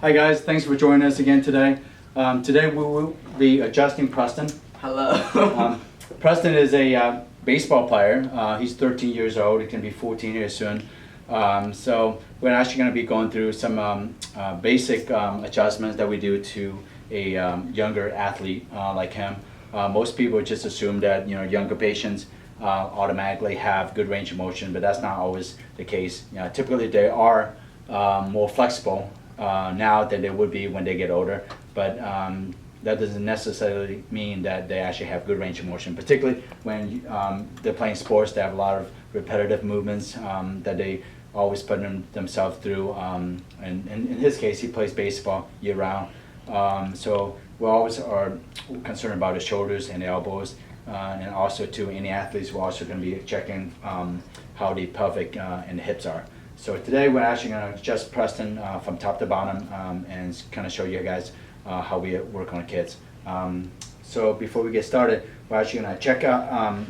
Hi guys, thanks for joining us again today. Today we will be adjusting Preston. Hello. Preston is a baseball player. He's 13 years old. He can be 14 here soon. So we're actually going to be going through some basic adjustments that we do to a younger athlete like him. Most people just assume that younger patients automatically have good range of motion, but that's not always the case. Typically they are more flexible now than they would be when they get older, but that doesn't necessarily mean that they actually have good range of motion, particularly when they're playing sports that have a lot of repetitive movements that they always put themselves through. And in his case, he plays baseball year round, so we always are concerned about the shoulders and the elbows, and also too, any athletes we're also going to be checking how the pelvic and the hips are. So today we're actually going to adjust Preston from top to bottom and kind of show you guys how we work on kids. So before we get started, we're actually going to check out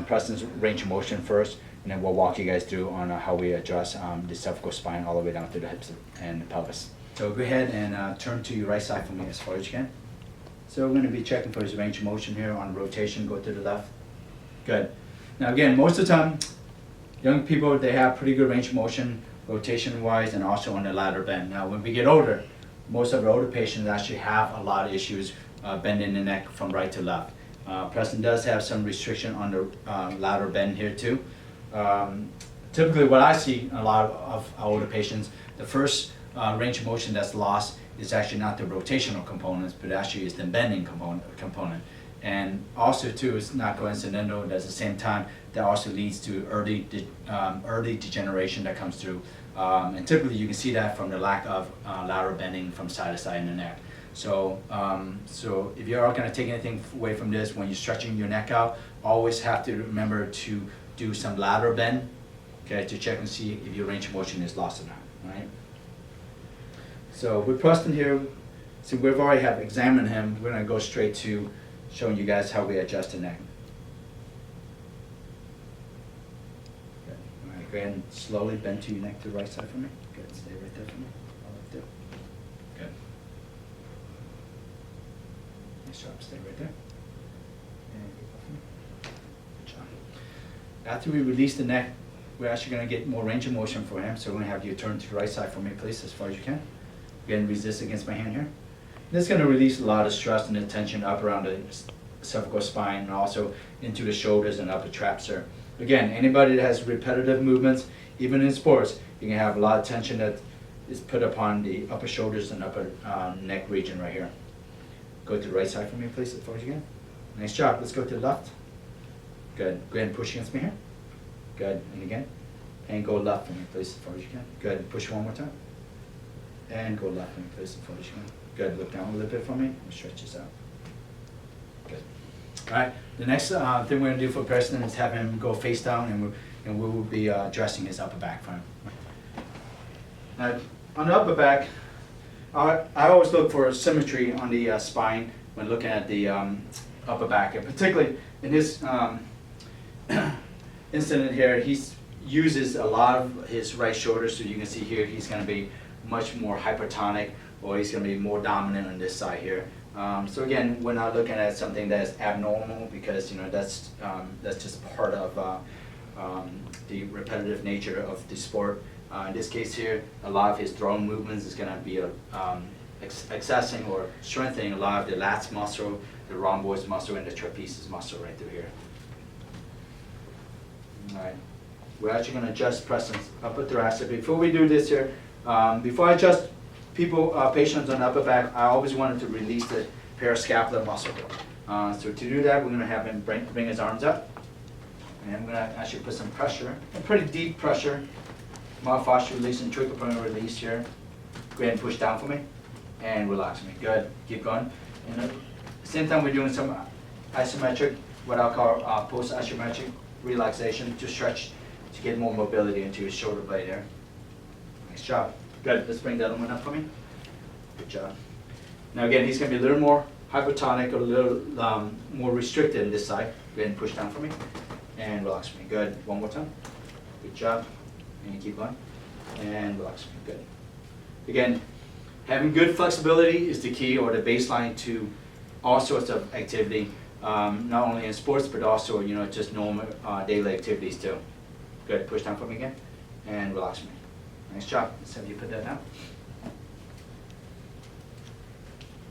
Preston's range of motion first, and then we'll walk you guys through on how we adjust the cervical spine all the way down to the hips and the pelvis. So go ahead and turn to your right side for me as far as you can. So we're going to be checking for his range of motion here on rotation. Go to the left. Good. Now again, most of the time, young people, they have pretty good range of motion, rotation-wise, and also on the lateral bend. Now, when we get older, most of our older patients actually have a lot of issues bending the neck from right to left. Preston does have some restriction on the lateral bend here too. Typically, what I see in a lot of our older patients, the first range of motion that's lost is actually not the rotational components, but actually is the bending component. And also too, it's not coincidental that at the same time that also leads to early degeneration that comes through. And typically you can see that from the lack of lateral bending from side to side in the neck. So, so if you are going to take anything away from this, when you're stretching your neck out, always have to remember to do some lateral bend, okay, to check and see if your range of motion is lost or not, right? So with Preston here, since we've already have examined him, we're going to go straight to showing you guys how we adjust the neck. Good. All right, go ahead and slowly bend to your neck to the right side for me. Good, stay right there for me. All right there. Good. Nice job, stay right there. And go for me. Good job. After we release the neck, we're actually going to get more range of motion for him, so we're going to have you turn to the right side for me, please, as far as you can. Again, resist against my hand here. This is going to release a lot of stress and tension up around the cervical spine and also into the shoulders and upper trapsir. Again, anybody that has repetitive movements, even in sports, you can have a lot of tension that is put upon the upper shoulders and upper neck region right here. Go to the right side for me, please, as far as you can. Nice job. Let's go to the left. Good. Go ahead and push against me here. Good. And again. And go left for me, please, as far as you can. Good. Push one more time. And go left for me, please, as far as you can. Good. Look down a little bit for me. Stretch this out. Good. All right. The next thing we're going to do for Preston is have him go face down, and we will be addressing his upper back for him. Now, on the upper back, I always look for symmetry on the spine when looking at the upper back, and particularly in this incident here, he uses a lot of his right shoulder. So you can see here, he's going to be much more hypertonic, or he's going to be more dominant on this side here. So again, we're not looking at something that's abnormal, because that's just part of the repetitive nature of the sport. In this case here, a lot of his throwing movements is going to be accessing or strengthening a lot of the lats muscle, the rhomboid muscle, and the trapezius muscle right through here. All right, we're actually going to adjust Preston's upper thoracic. Before we do this here, before I adjust patients on the upper back, I always wanted to release the parascapular muscle. So to do that, we're going to have him bring his arms up, and I'm going to actually put some pressure, a pretty deep pressure, myofascial release and trichlopelvic release here. Go ahead and push down for me, and relax me. Good. Keep going. And at the same time, we're doing some isometric, what I'll call post-isometric relaxation, to stretch, to get more mobility into his shoulder blade here. Nice job. Good. Let's bring that one up for me. Good job. Now again, he's going to be a little more hypertonic, or a little more restricted in this side. Go ahead and push down for me, and relax me. Good. One more time. Good job. And keep going. And relax me. Good. Again, Having good flexibility is the key or the baseline to all sorts of activity, not only in sports but also just normal daily activities too. Good. Push down for me again, and relax me. Nice job. Let's have you put that down.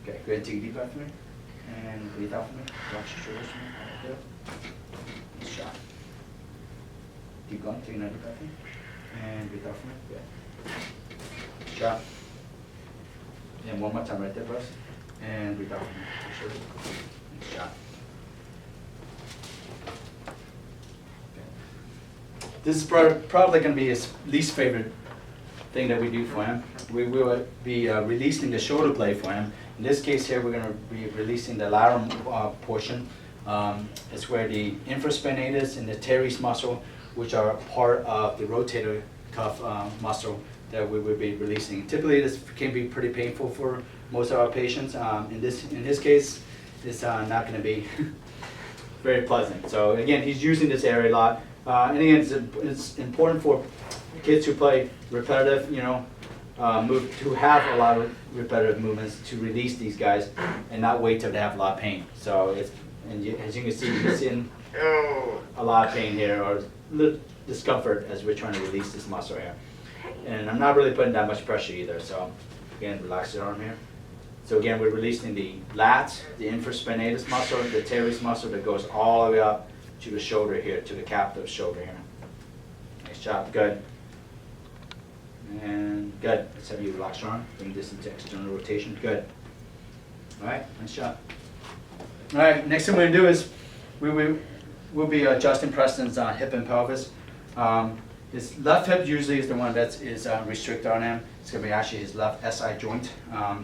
Okay. Go ahead and take a deep breath for me, and breathe out for me. Relax your shoulders for me. Good. Nice job. Keep going. Take another breath in, and breathe out for me. Good. Good job. And one more time right there, boss. And breathe out for me. Nice job. Okay. This is probably going to be his least favorite thing that we do for him. We will be releasing the shoulder blade for him. In this case here, we're going to be releasing the lateral portion. It's where the infraspinatus and the teres muscle, which are part of the rotator cuff muscle, that we will be releasing. Typically, this can be pretty painful for most of our patients. In this case, it's not going to be very pleasant. So again, he's using this area a lot. And again, it's important for kids who play repetitive, to have a lot of repetitive movements to release these guys and not wait till they have a lot of pain. So as you can see, he's in a lot of pain here or little discomfort as we're trying to release this muscle here. And I'm not really putting that much pressure either, so again, relax your arm here. So again, we're releasing the lats, the infraspinatus muscle, the teres muscle that goes all the way up to the shoulder here, to the captive shoulder here. Nice job, good. And good. Let's have you relax your arm, bring this into external rotation, good. All right, nice job. All right, next thing we're gonna do is we'll be adjusting Preston's hip and pelvis. His left hip usually is the one that is restricted on him. It's going to be actually his left SI joint.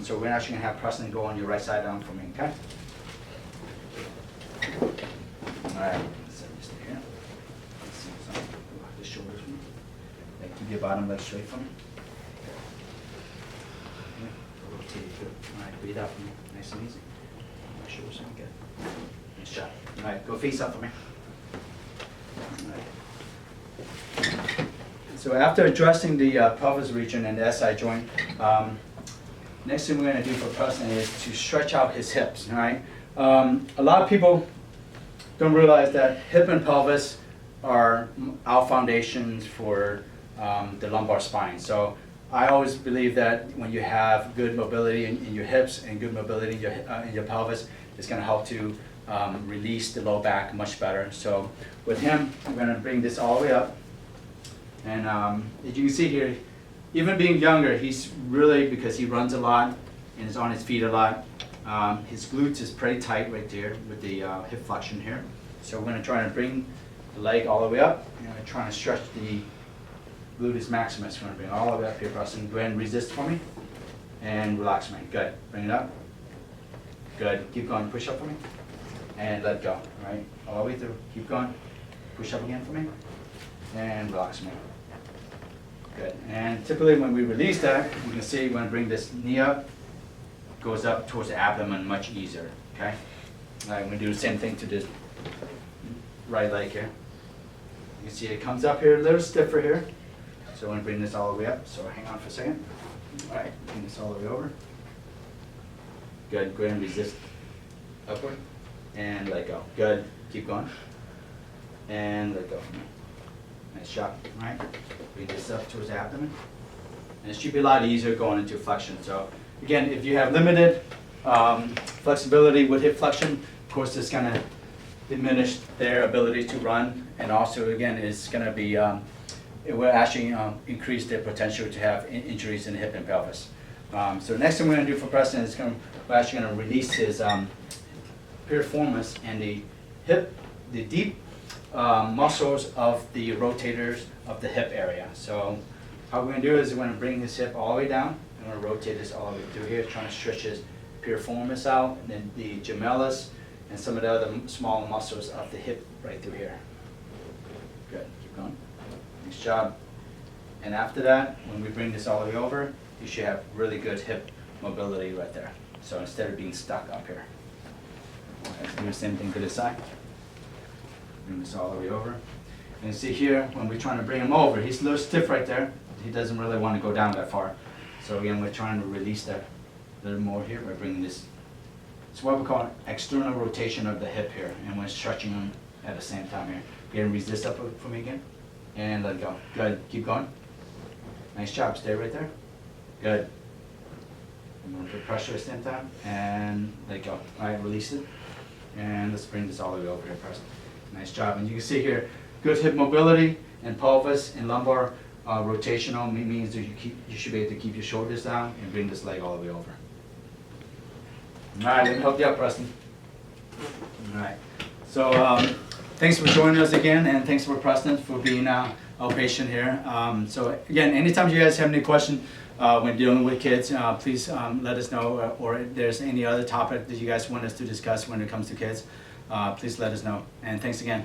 So we're actually going to have Preston go on your right side down for me, okay? All right, let's have you stay here. Let's see some. Rock the shoulders for me. Keep your bottom leg straight for me. Okay. Rotate it good. All right, breathe out for me. Nice and easy. My shoulders are good. Nice job. All right, go face up for me. All right. So after addressing the pelvis region and the SI joint, next thing we're going to do for Preston is to stretch out his hips. All right. A lot of people don't realize that hip and pelvis are our foundations for the lumbar spine. So I always believe that when you have good mobility in your hips and good mobility in your pelvis, it's going to help to release the low back much better. So with him, I'm going to bring this all the way up. And as you can see here, even being younger, he's really, because he runs a lot and is on his feet a lot, his glutes is pretty tight right there with the hip flexion here. So we're going to try to bring the leg all the way up. And I'm trying to stretch the gluteus maximus. We're going to bring it all the way up here, Preston. Go ahead and resist for me. And relax me. Good. Bring it up. Good. Keep going. Push up for me. And let go. All right. All the way through. Keep going. Push up again for me. And relax me. Good. And typically when we release that, you can see when I bring this knee up, goes up towards the abdomen much easier. Okay? All right, I'm going to do the same thing to this right leg here. You can see it comes up here a little stiffer here. So I'm going to bring this all the way up. So hang on for a second. All right, bring this all the way over. Good. Go ahead and resist upward. And let go. Good. Keep going. And let go. Nice job. All right. Bring this up towards the abdomen. And it should be a lot easier going into flexion. So again, if you have limited flexibility with hip flexion, of course it's going to diminish their ability to run, and also again it's going to be it will actually increase their potential to have injuries in the hip and pelvis. So the next thing we're going to do for Preston is we're actually going to release his piriformis and the hip, the deep muscles of the rotators of the hip area. So how we're going to do is we're going to bring his hip all the way down. I'm going to rotate this all the way through here, trying to stretch his piriformis out, and then the gemellus, and some of the other small muscles of the hip right through here. Good. Keep going. Nice job. And after that, when we bring this all the way over, you should have really good hip mobility right there. So instead of being stuck up here. Let's do the same thing to this side. Bring this all the way over. And you see here, when we're trying to bring him over, he's a little stiff right there. He doesn't really want to go down that far. So again, we're trying to release that a little more here by bringing this. It's what we call external rotation of the hip here, and we're stretching them at the same time here. Again, resist up for me again, and let go. Good, keep going. Nice job, stay right there. Good. I'm gonna put pressure at the same time, and let go. All right, release it. And let's bring this all the way over here, Preston. Nice job. And you can see here, good hip mobility and pelvis and lumbar rotational means that you should be able to keep your shoulders down and bring this leg all the way over. All right, let me help you out, Preston. All right. So thanks for joining us again, and thanks for Preston for being our patient here. So again, anytime you guys have any question when dealing with kids, please let us know, or if there's any other topic that you guys want us to discuss when it comes to kids, please let us know. And thanks again.